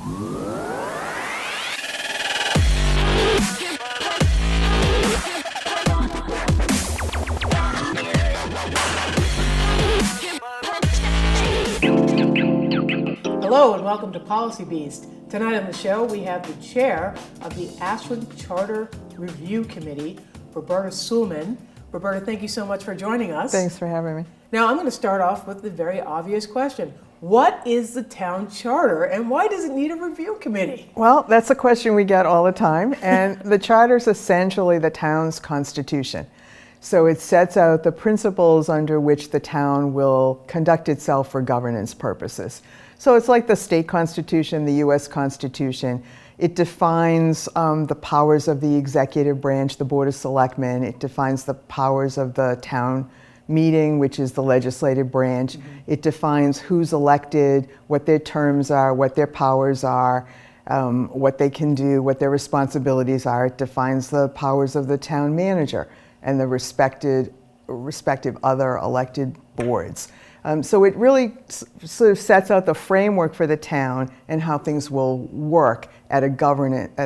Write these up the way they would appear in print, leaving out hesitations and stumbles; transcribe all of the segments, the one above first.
Hello and welcome to Policy Beast. Tonight on the show we have the chair of the Ashland Charter Review Committee, Roberta Soolman. Roberta, thank you so much for joining us. Thanks for having me. Now I'm going to start off with the very obvious question. What is the town charter and why does it need a review committee? Well, that's a question we get all the time, and the charter is essentially the town's constitution. So it sets out the principles under which the town will conduct itself for governance purposes. So it's like the state constitution, the US Constitution. It defines the powers of the executive branch, the Board of Selectmen. It defines the powers of the town meeting, which is the legislative branch. Mm-hmm. It defines who's elected, what their terms are, what their powers are, what they can do, what their responsibilities are. It defines the powers of the town manager and the respective other elected boards. So it really sort of sets out the framework for the town and how things will work at a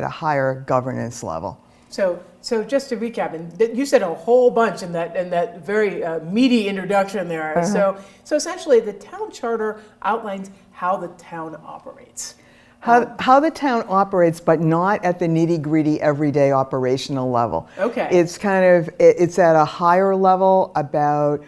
higher governance level. So just to recap, and you said a whole bunch in that very meaty introduction there. Uh-huh. So essentially, the town charter outlines how the town operates. How the town operates, but not at the nitty-gritty everyday operational level. Okay. It's at a higher level about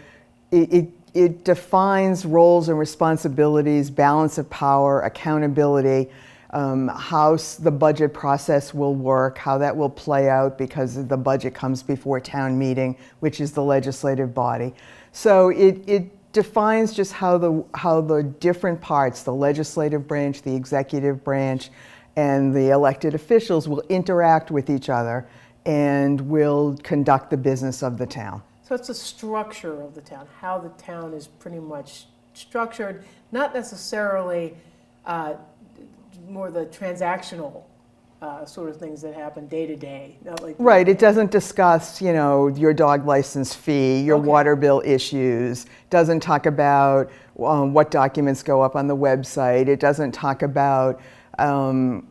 it defines roles and responsibilities, balance of power, accountability, how the budget process will work, how that will play out because the budget comes before town meeting, which is the legislative body. So it defines just how the different parts, the legislative branch, the executive branch, and the elected officials will interact with each other and will conduct the business of the town. So it's the structure of the town, how the town is pretty much structured, not necessarily more the transactional sort of things that happen day to day. Right, it doesn't discuss, your dog license fee, your water bill issues, doesn't talk about what documents go up on the website, it doesn't talk about, how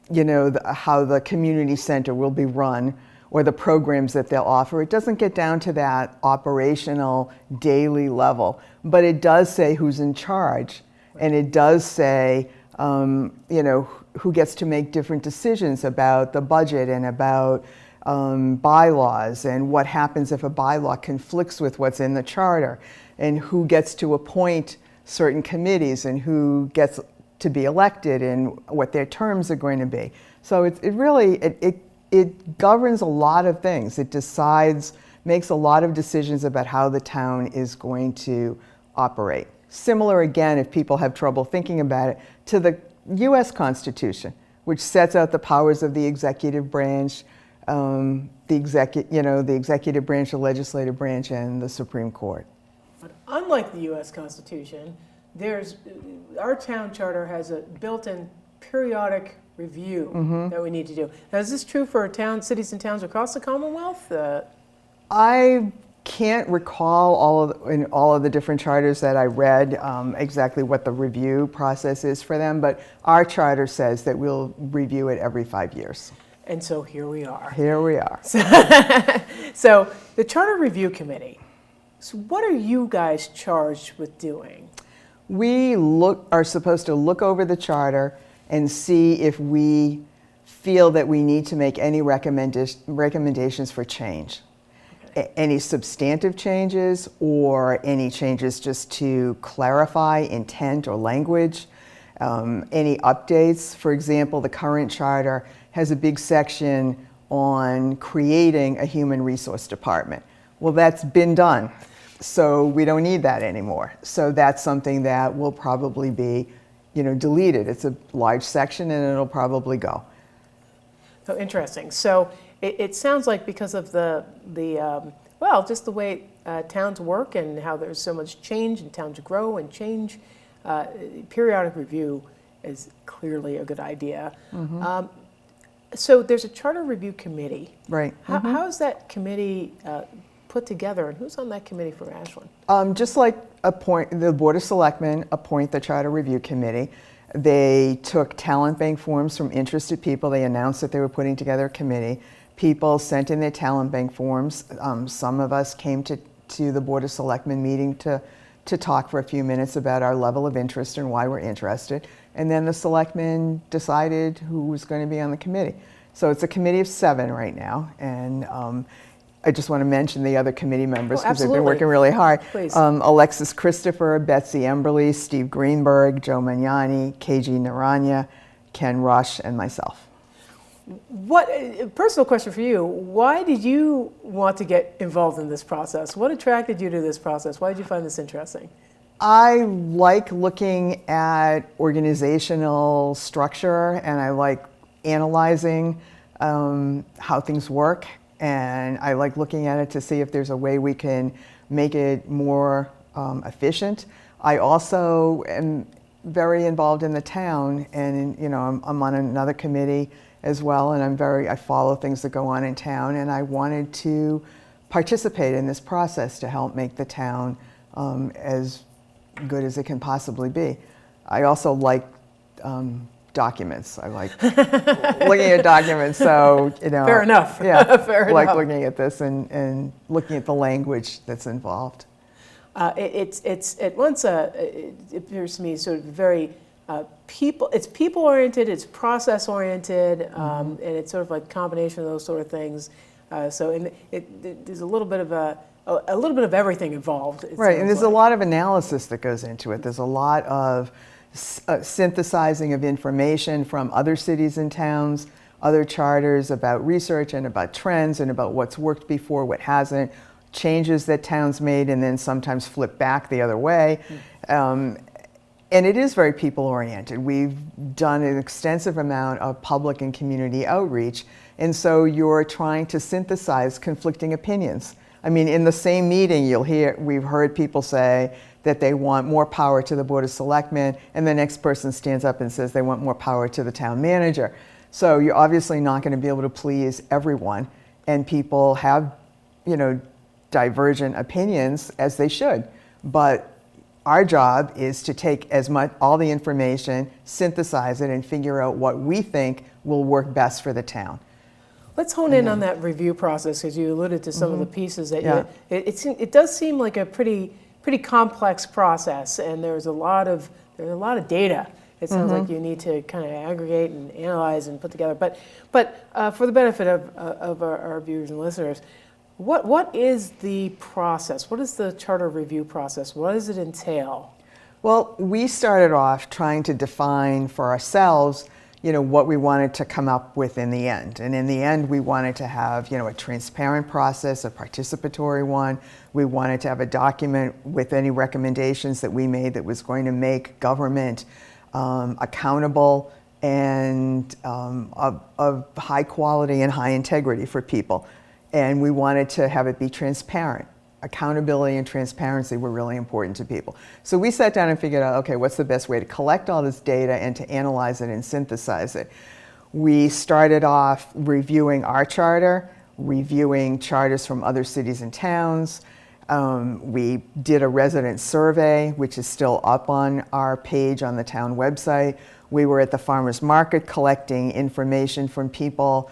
the community center will be run, or the programs that they'll offer. It doesn't get down to that operational daily level, but it does say who's in charge, and it does say, who gets to make different decisions about the budget and about bylaws and what happens if a bylaw conflicts with what's in the charter, and who gets to appoint certain committees and who gets to be elected and what their terms are going to be. So it governs a lot of things. It makes a lot of decisions about how the town is going to operate. Similar, again, if people have trouble thinking about it, to the US Constitution, which sets out the powers of the executive branch, the executive branch, the legislative branch, and the Supreme Court. But unlike the US Constitution, our town charter has a built-in periodic review that we need to do. Now, is this true for cities and towns across the Commonwealth? I can't recall all of the different charters that I read exactly what the review process is for them, but our charter says that we'll review it every 5 years. And so here we are. Here we are. So the Charter Review Committee, so what are you guys charged with doing? We are supposed to look over the charter and see if we feel that we need to make any recommendations for change. Okay. Any substantive changes or any changes just to clarify intent or language. Any updates. For example, the current charter has a big section on creating a human resource department. Well, that's been done, so we don't need that anymore. So that's something that will probably be deleted. It's a large section and it'll probably go. So interesting. So it sounds like because of just the way towns work and how there's so much change and towns grow and change, periodic review is clearly a good idea. Mm-hmm. So there's a Charter Review Committee. Right. Mm-hmm. How is that committee put together, and who's on that committee for Ashland? Just like the Board of Selectmen appoint the Charter Review Committee, They took talent bank forms from interested people. They announced that they were putting together a committee. People sent in their talent bank forms. Some of us came to the Board of Selectmen meeting to talk for a few minutes about our level of interest and why we're interested. And then the selectmen decided who was going to be on the committee. So it's a committee of 7 right now. And I just want to mention the other committee members because they've been working really hard. Please. Alexis Christopher, Betsy Emberley, Steve Greenberg, Joe Magnani, KG Naranya, Ken Rush, and myself. What, personal question for you, why did you want to get involved in this process? What attracted you to this process? Why did you find this interesting? I like looking at organizational structure, and I like analyzing how things work, and I like looking at it to see if there's a way we can make it more efficient. I also am very involved in the town, and I'm on another committee as well, and I follow things that go on in town, and I wanted to participate in this process to help make the town as good as it can possibly be. I also like documents. I like looking at documents, so Fair enough. Yeah, Fair like enough. looking at this and looking at the language that's involved. It's at once it appears to me sort of very it's people oriented, it's process oriented, and it's sort of like a combination of those sort of things. So there's a little bit of everything involved. Right, and there's a lot of analysis that goes into it. There's a lot of synthesizing of information from other cities and towns, other charters about research and about trends and about what's worked before, what hasn't, changes that towns made, and then sometimes flip back the other way. And it is very people-oriented. We've done an extensive amount of public and community outreach, and so you're trying to synthesize conflicting opinions. I mean, in the same meeting, we've heard people say that they want more power to the Board of Selectmen, and the next person stands up and says they want more power to the town manager. So you're obviously not going to be able to please everyone, and people have, divergent opinions, as they should. But our job is to take all the information, synthesize it, and figure out what we think will work best for the town. Let's hone in on that review process, because you alluded to some of the pieces that it does seem like a pretty complex process, and there's a lot of data. It sounds like you need to kind of aggregate and analyze and put together. But for the benefit of our viewers and listeners, what is the process? What is the charter review process? What does it entail? Well, we started off trying to define for ourselves, what we wanted to come up with in the end. And in the end, we wanted to have, a transparent process, a participatory one. We wanted to have a document with any recommendations that we made that was going to make government accountable and of high quality and high integrity for people. And we wanted to have it be transparent. Accountability and transparency were really important to people. So we sat down and figured out, okay, what's the best way to collect all this data and to analyze it and synthesize it? We started off reviewing our charter, reviewing charters from other cities and towns. We did a resident survey, which is still up on our page on the town website. We were at the farmers market collecting information from people.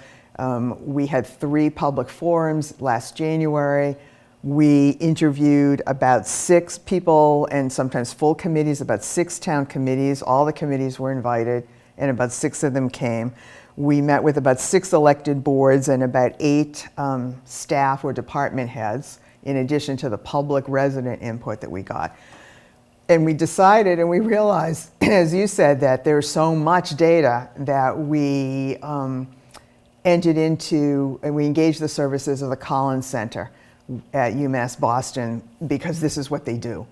We had 3 public forums last January. We interviewed about 6 people, and sometimes full committees, about 6 town committees. All the committees were invited, and about 6 of them came. We met with about 6 elected boards and about 8 staff or department heads, in addition to the public resident input that we got. And we decided, and we realized, as you said, that there's so much data that we entered into, and we engaged the services of the Collins Center at UMass Boston, because this is what they do.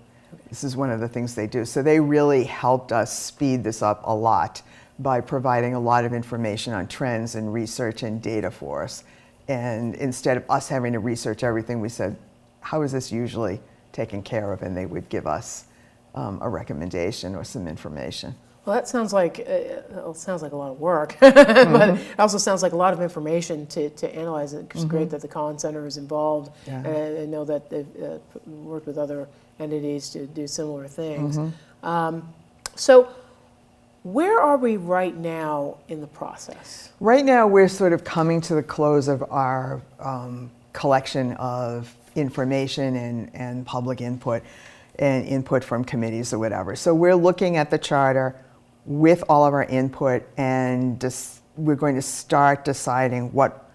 This is one of the things they do. So they really helped us speed this up a lot by providing a lot of information on trends and research and data for us. And instead of us having to research everything, we said, how is this usually taken care of? And they would give us a recommendation or some information. Well, that sounds like a lot of work, but it also sounds like a lot of information to analyze it. It's great that the Collins Center is involved, and I know that they've worked with other entities to do similar things. So Where are we right now in the process? Right now, we're sort of coming to the close of our collection of information and public input and input from committees or whatever. So we're looking at the charter with all of our input, and we're going to start deciding what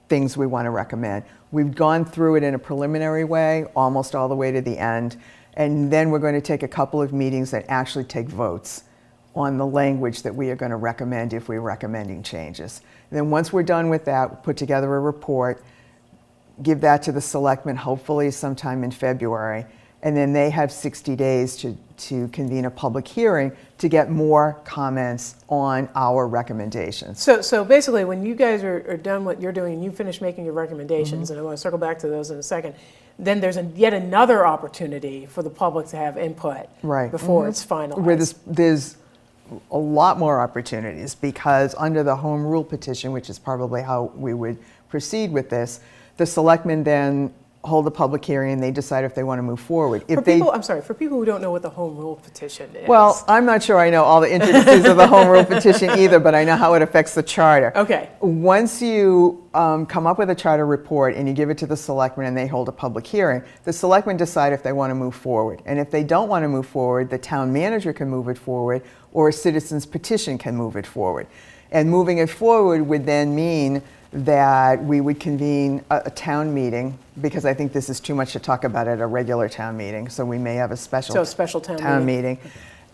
things we want to recommend. We've gone through it in a preliminary way, almost all the way to the end, and then we're going to take a couple of meetings that actually take votes on the language that we are going to recommend if we're recommending changes. And then once we're done with that, we'll put together a report, give that to the selectmen hopefully sometime in February, and then they have 60 days to convene a public hearing to get more comments on our recommendations. So basically, when you guys are done what you're doing and you finish making your recommendations, and I want to circle back to those in a second, then there's yet another opportunity for the public to have input before it's finalized. Where there's a lot more opportunities, because under the home rule petition, which is probably how we would proceed with this, the selectmen then hold a public hearing and they decide if they want to move forward. I'm sorry, for people who don't know what the home rule petition is. Well, I'm not sure I know all the intricacies of the home rule petition either, but I know how it affects the charter. Okay. Once you come up with a charter report and you give it to the selectmen and they hold a public hearing, the selectmen decide if they want to move forward. And if they don't want to move forward, the town manager can move it forward, or a citizen's petition can move it forward. And moving it forward would then mean that we would convene a town meeting, because I think this is too much to talk about at a regular town meeting, so we may have a special town meeting.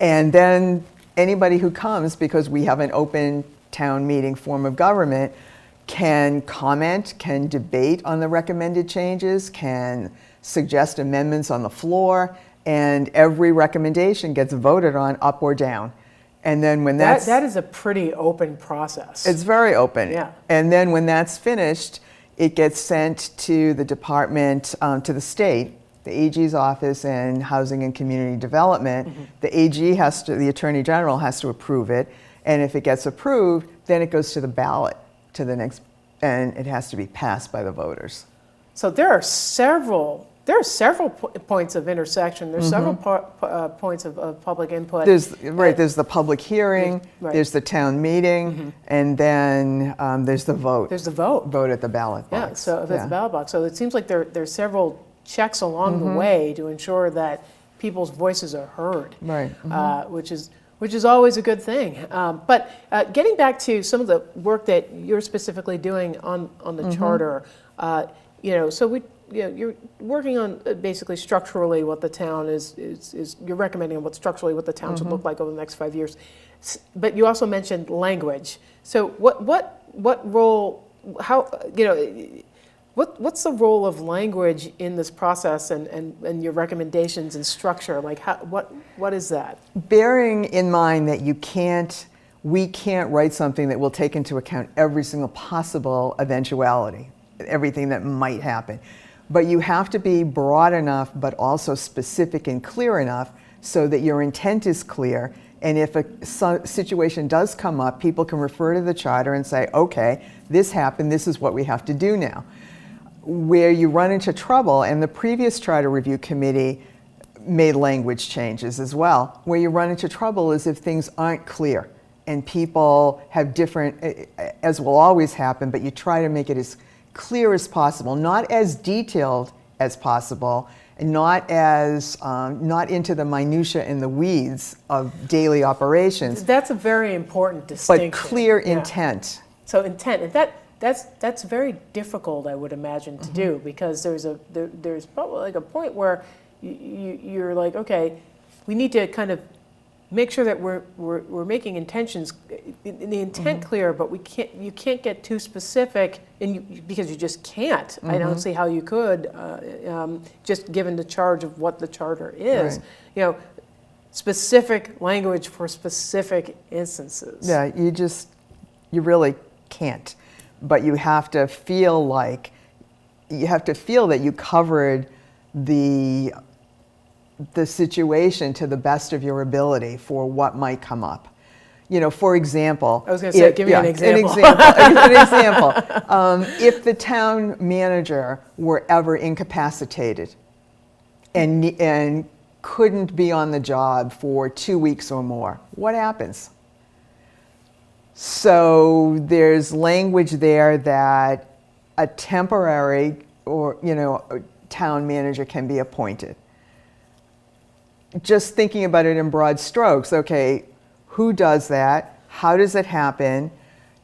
And then anybody who comes, because we have an open town meeting form of government, can comment, can debate on the recommended changes, can suggest amendments on the floor, and every recommendation gets voted on up or down. And then when that is a pretty open process. It's very open. Yeah. And then when that's finished, it gets sent to the department, to the state, the AG's office and Housing and Community Development. Mm-hmm. The AG the Attorney General has to approve it. And if it gets approved, then it goes to the ballot to the next, and it has to be passed by the voters. So there are several points of intersection. There's several points of public input. There's the public hearing, there's the town meeting, and then there's the vote. There's the vote. Vote at the ballot box. Yeah, so if it's a ballot box. So it seems like there's several checks along the way to ensure that people's voices are heard, which is always a good thing. But getting back to some of the work that you're specifically doing on the charter, so you're working on basically structurally what the town is you're recommending structurally what the town should look like over the next 5 years. But you also mentioned language. So what role, what's the role of language in this process and your recommendations and structure? Like what is that? Bearing in mind that we can't write something that will take into account every single possible eventuality, everything that might happen. But you have to be broad enough, but also specific and clear enough so that your intent is clear. And if a situation does come up, people can refer to the charter and say, okay, this happened, this is what we have to do now. Where you run into trouble, and the previous Charter Review Committee made language changes as well, where you run into trouble is if things aren't clear and people have different, as will always happen, but you try to make it as clear as possible, not as detailed as possible, and not into the minutia and the weeds of daily operations. That's a very important distinction. But clear intent. So intent, and that's very difficult, I would imagine, to do, because there's probably like a point where you're like, okay, we need to kind of make sure that we're making intentions, the intent clear, but you can't get too specific, because you just can't. I don't see how you could, just given the charge of what the charter is. Right. Specific language for specific instances. Yeah, you really can't. But you have to feel that you covered the situation to the best of your ability for what might come up. For example, I was going to say, give me an example. An example. If the town manager were ever incapacitated and couldn't be on the job for 2 weeks or more, what happens? So there's language there that a temporary or, town manager can be appointed. Just thinking about it in broad strokes, okay, who does that? How does it happen?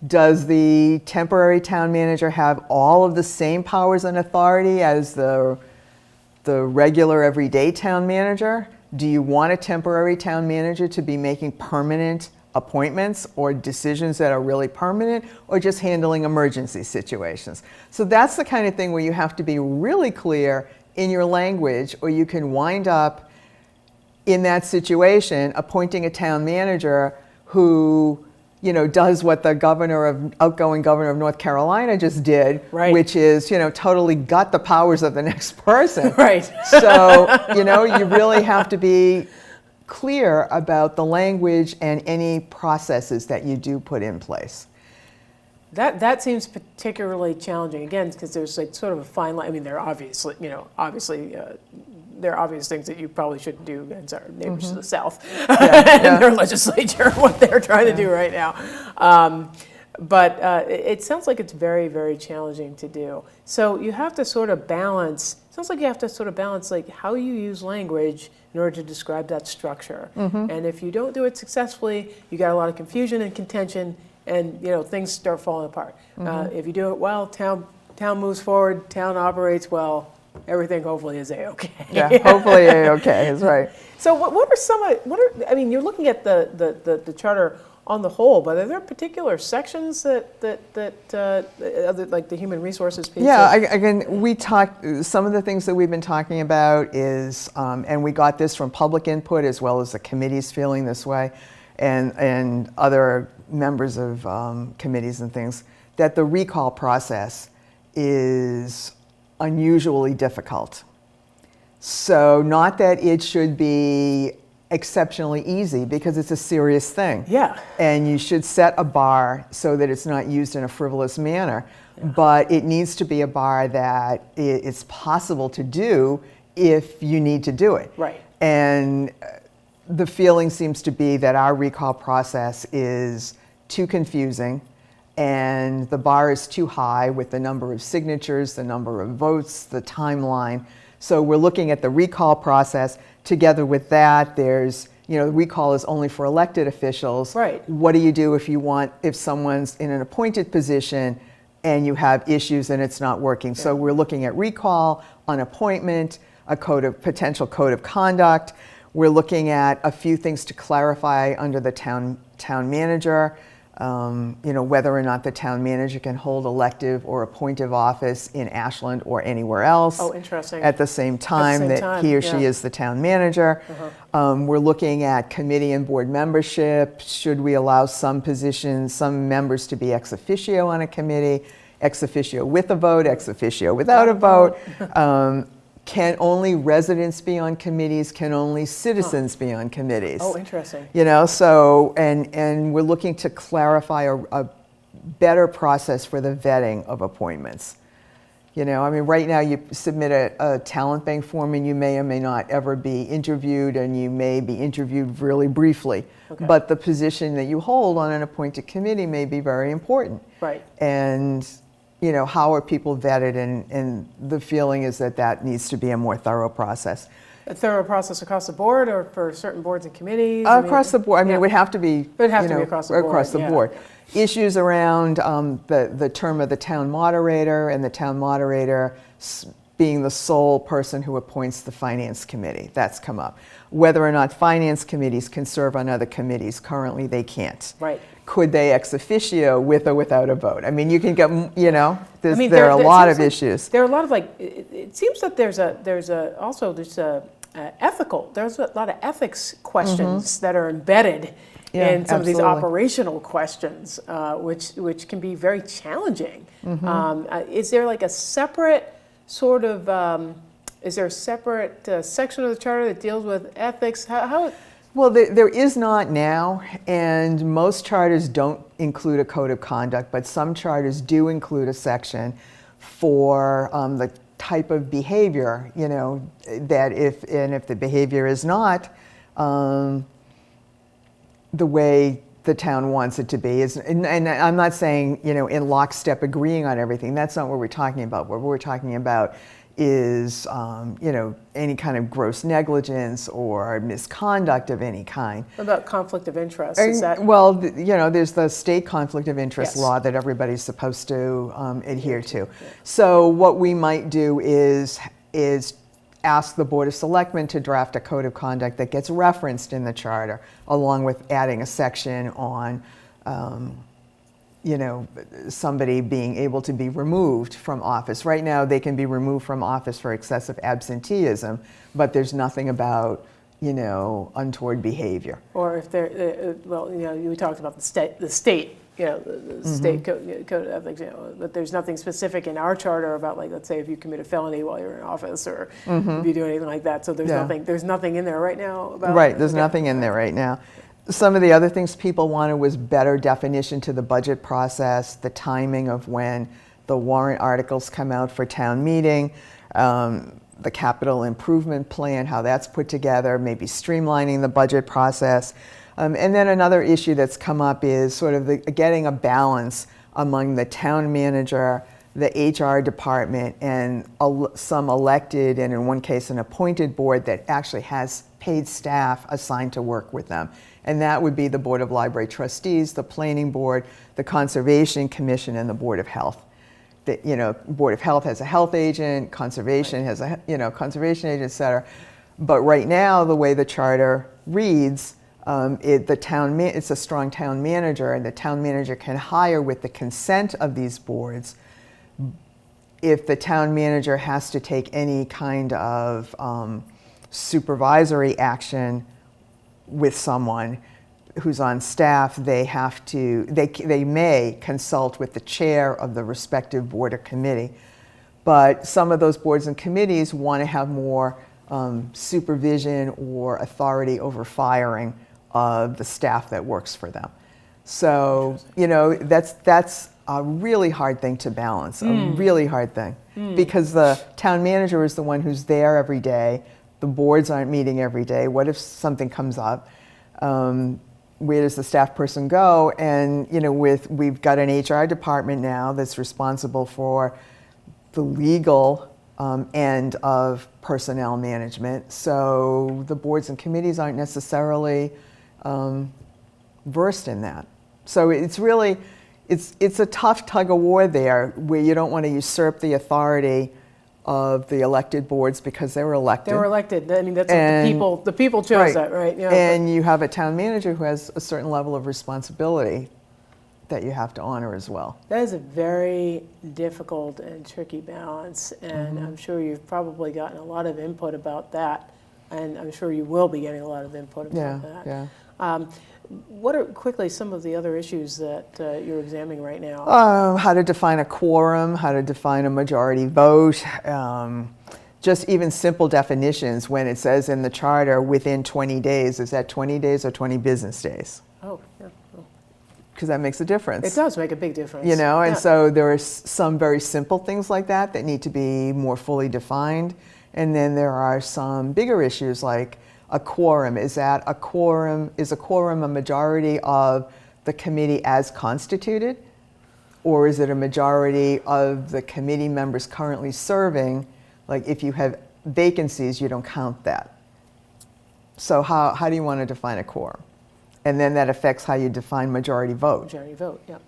Does the temporary town manager have all of the same powers and authority as the regular everyday town manager? Do you want a temporary town manager to be making permanent appointments or decisions that are really permanent, or just handling emergency situations? So that's the kind of thing where you have to be really clear in your language, or you can wind up in that situation appointing a town manager who does what the outgoing governor of North Carolina just did, right. which is, totally gut the powers of the next person. Right. So, you really have to be clear about the language and any processes that you do put in place. That seems particularly challenging, again, because there's like sort of a fine line. I mean, there are there are obvious things that you probably shouldn't do against our neighbors to the south and their legislature, what they're trying to do right now. But it sounds like it's very, very challenging to do. So you have to sort of balance, sounds like you have to sort of balance like how you use language in order to describe that structure. And if you don't do it successfully, you got a lot of confusion and contention, and things start falling apart. If you do it well, town moves forward, town operates well, everything hopefully is A-okay. Yeah, hopefully A-okay is right. So what are some, I mean, you're looking at the charter on the whole, but are there particular sections that like the human resources piece? Yeah, again, some of the things that we've been talking about is, and we got this from public input as well as the committees feeling this way, and other members of committees and things, that the recall process is unusually difficult. So not that it should be exceptionally easy, because it's a serious thing. Yeah. And you should set a bar so that it's not used in a frivolous manner. But it needs to be a bar that it's possible to do if you need to do it. Right. And the feeling seems to be that our recall process is too confusing, and the bar is too high with the number of signatures, the number of votes, the timeline. So we're looking at the recall process. Together with that, there's, the recall is only for elected officials. Right. What do you do if someone's in an appointed position and you have issues and it's not working? So we're looking at recall, on appointment, a potential code of conduct. We're looking at a few things to clarify under the town manager. Whether or not the town manager can hold elective or appointive office in Ashland or anywhere else. Oh, interesting. At the same time that he or she is the town manager. We're looking at committee and board membership. Should we allow some members to be ex officio on a committee, ex officio with a vote, ex officio without a vote? Can only residents be on committees? Can only citizens be on committees? Oh, interesting. So, and we're looking to clarify a better process for the vetting of appointments. Right now you submit a talent bank form and you may or may not ever be interviewed, and you may be interviewed really briefly. Okay. But the position that you hold on an appointed committee may be very important. Right. And how are people vetted, and the feeling is that needs to be a more thorough process. A thorough process across the board, or for certain boards and committees? Across the board. It would have to be. It would have to be across the board. Across the board. Issues around the term of the town moderator, and the town moderator being the sole person who appoints the finance committee. That's come up. Whether or not finance committees can serve on other committees. Currently, they can't. Right. Could they ex officio with or without a vote? You can get, there are a lot of issues. There are a lot of it seems that there's a lot of ethics questions that are embedded in some of these operational questions, which can be very challenging. Is there a separate sort of, is there a separate section of the charter that deals with ethics? How Well, there is not now, and most charters don't include a code of conduct, but some charters do include a section for the type of behavior, that if the behavior is not the way the town wants it to be. And I'm not saying, in lockstep agreeing on everything. That's not what we're talking about. What we're talking about is, any kind of gross negligence or misconduct of any kind. What about conflict of interest? Is that Well, there's the state conflict of interest Yes. law that everybody's supposed to adhere to. So what we might do is ask the Board of Selectmen to draft a code of conduct that gets referenced in the charter, along with adding a section on, somebody being able to be removed from office. Right now, they can be removed from office for excessive absenteeism, but there's nothing about, untoward behavior. or if they're, we talked about the state, the state code of ethics, but there's nothing specific in our charter about, like, let's say if you commit a felony while you're in office, or if you do anything like that. So there's nothing in there right now about. Right, there's nothing in there right now. Some of the other things people wanted was better definition to the budget process, the timing of when the warrant articles come out for town meeting, the capital improvement plan, how that's put together, maybe streamlining the budget process. And then another issue that's come up is sort of getting a balance among the town manager, the HR department, and some elected, and in one case an appointed board that actually has paid staff assigned to work with them. And that would be the Board of Library Trustees, the Planning Board, the Conservation Commission, and the Board of Health. The Board of Health has a health agent, Conservation has a conservation agent, et cetera. But right now, the way the charter reads, it's a strong town manager, and the town manager can hire with the consent of these boards. If the town manager has to take any kind of supervisory action with someone who's on staff, they may consult with the chair of the respective board or committee. But some of those boards and committees want to have more supervision or authority over firing of the staff that works for them. So, that's a really hard thing to balance, a really hard thing. Because the town manager is the one who's there every day. The boards aren't meeting every day. What if something comes up? Where does the staff person go? And, we've got an HR department now that's responsible for the legal end of personnel management. So the boards and committees aren't necessarily versed in that. So it's really, it's a tough tug of war there, where you don't want to usurp the authority of the elected boards because they were elected. They were elected. I mean, that's what the people chose that, right? Yeah, and you have a town manager who has a certain level of responsibility that you have to honor as well. That is a very difficult and tricky balance, and I'm sure you've probably gotten a lot of input about that, and I'm sure you will be getting a lot of input about that. Yeah. What are quickly some of the other issues that you're examining right now? How to define a quorum, how to define a majority vote, just even simple definitions. When it says in the charter within 20 days, is that 20 days or 20 business days? Oh, yeah. Because that makes a difference. It does make a big difference. And so there are some very simple things like that that need to be more fully defined. And then there are some bigger issues like a quorum. Is a quorum a majority of the committee as constituted? Or is it a majority of the committee members currently serving? Like if you have vacancies, you don't count that. So how do you want to define a quorum? And then that affects how you define majority vote. Majority vote, yeah.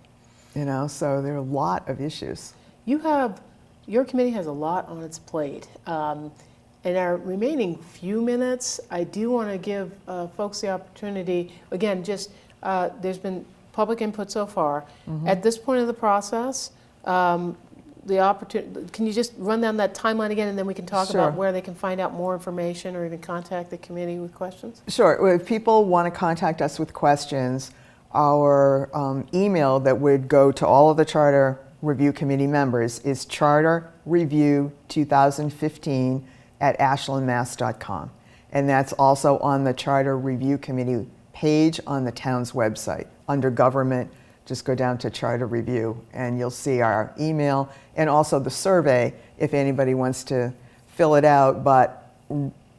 So there are a lot of issues. Your committee has a lot on its plate. In our remaining few minutes, I do want to give folks the opportunity, again, just there's been public input so far. At this point of the process, the opportunity, can you just run down that timeline again, and then we can talk about where they can find out more information or even contact the committee with questions? Sure. Well, if people want to contact us with questions, our email that would go to all of the Charter Review Committee members is charterreview2015@ashlandmass.com. And that's also on the Charter Review Committee page on the town's website. Under Government, just go down to Charter Review and you'll see our email and also the survey if anybody wants to fill it out. But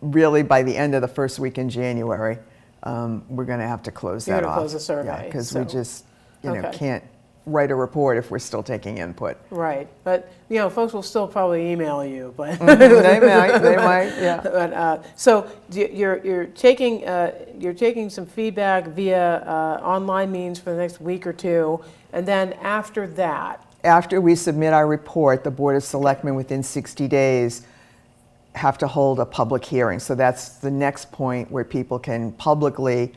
really by the end of the first week in January, we're going to have to close You're that gonna off. close the survey, Yeah, because so- we just, Okay. can't write a report if we're still taking input. Right, but, folks will still probably email you, but. They might, yeah. But, so you're taking some feedback via online means for the next week or two, and then after that, After we submit our report, the Board of Selectmen within 60 days have to hold a public hearing. So that's the next point where people can publicly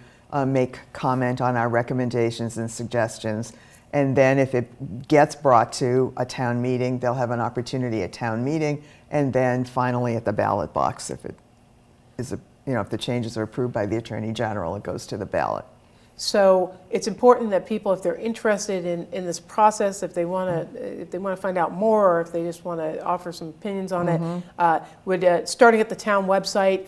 make comment on our recommendations and suggestions. And then if it gets brought to a town meeting, they'll have an opportunity at town meeting, and then finally at the ballot box. If it is, if the changes are approved by the Attorney General, it goes to the ballot. so it's important that people, if they're interested in this process, if they want to find out more, or if they just want to offer some opinions on it, starting at the town website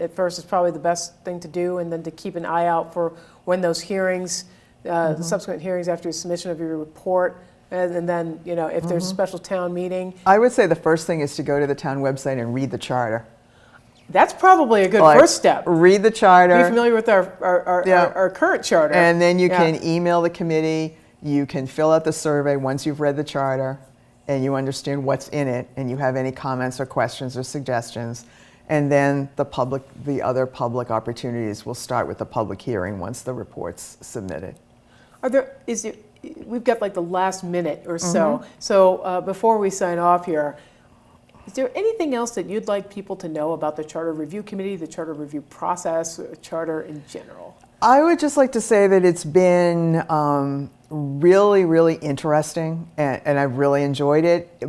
at first is probably the best thing to do, and then to keep an eye out for when those hearings, the subsequent hearings after the submission of your report, and then if there's a special town meeting. I would say the first thing is to go to the town website and read the charter. That's probably a good Like, first step. Read the charter. Be familiar with our current charter. And then you Yeah. can email the committee, you can fill out the survey once you've read the charter and you understand what's in it and you have any comments or questions or suggestions. And then the other public opportunities will start with the public hearing once the report's submitted. We've got like the last minute or so. So before we sign off here, is there anything else that you'd like people to know about the Charter Review Committee, the Charter Review process, or Charter in general? I would just like to say that it's been really, really interesting, and I've really enjoyed it,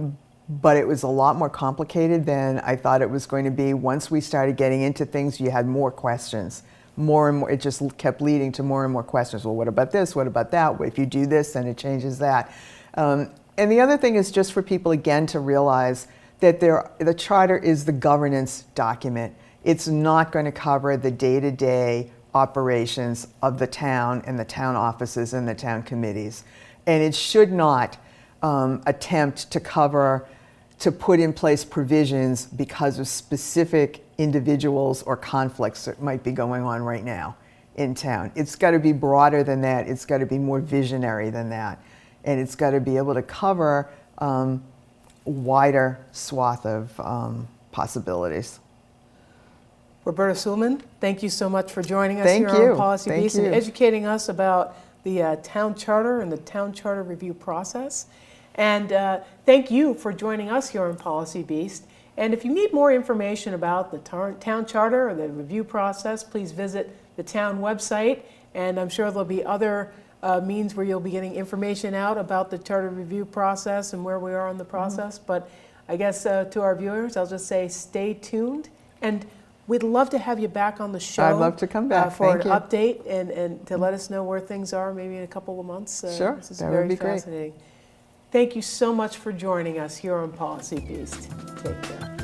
but it was a lot more complicated than I thought it was going to be. Once we started getting into things, you had more questions. More and more, it just kept leading to more and more questions. Well, what about this? What about that? If you do this, then it changes that. And the other thing is just for people, again, to realize that the charter is the governance document. It's not going to cover the day-to-day operations of the town and the town offices and the town committees. And it should not attempt to put in place provisions because of specific individuals or conflicts that might be going on right now in town. It's got to be broader than that. It's got to be more visionary than that. And it's got to be able to cover wider swath of possibilities. Roberta Soolman, thank you so much for joining us Thank here you. on Policy Thank Beast and you. educating us about the town charter and the town charter review process. And thank you for joining us here on Policy Beast. And if you need more information about the town charter or the review process, please visit the town website. And I'm sure there'll be other means where you'll be getting information out about the charter review process and where we are in the process. But I guess to our viewers, I'll just say stay tuned. And we'd love to have you back on the show. I'd love to come back. For Thank an you. update and to let us know where things are maybe in a couple of months. Sure, This is that would very be great. fascinating. Thank you so much for joining us here on Policy Beast. Take care.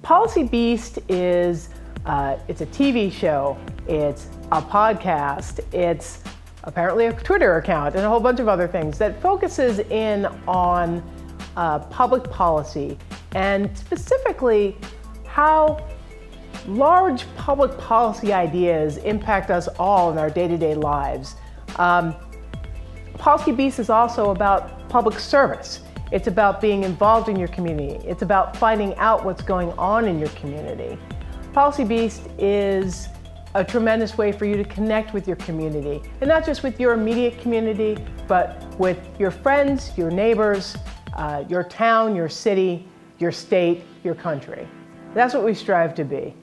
Policy Beast is it's a TV show, it's a podcast, it's apparently a Twitter account, and a whole bunch of other things that focuses in on public policy, and specifically how large public policy ideas impact us all in our day-to-day lives. Policy Beast is also about public service. It's about being involved in your community. It's about finding out what's going on in your community. Policy Beast is a tremendous way for you to connect with your community, and not just with your immediate community, but with your friends, your neighbors, your town, your city, your state, your country. That's what we strive to be.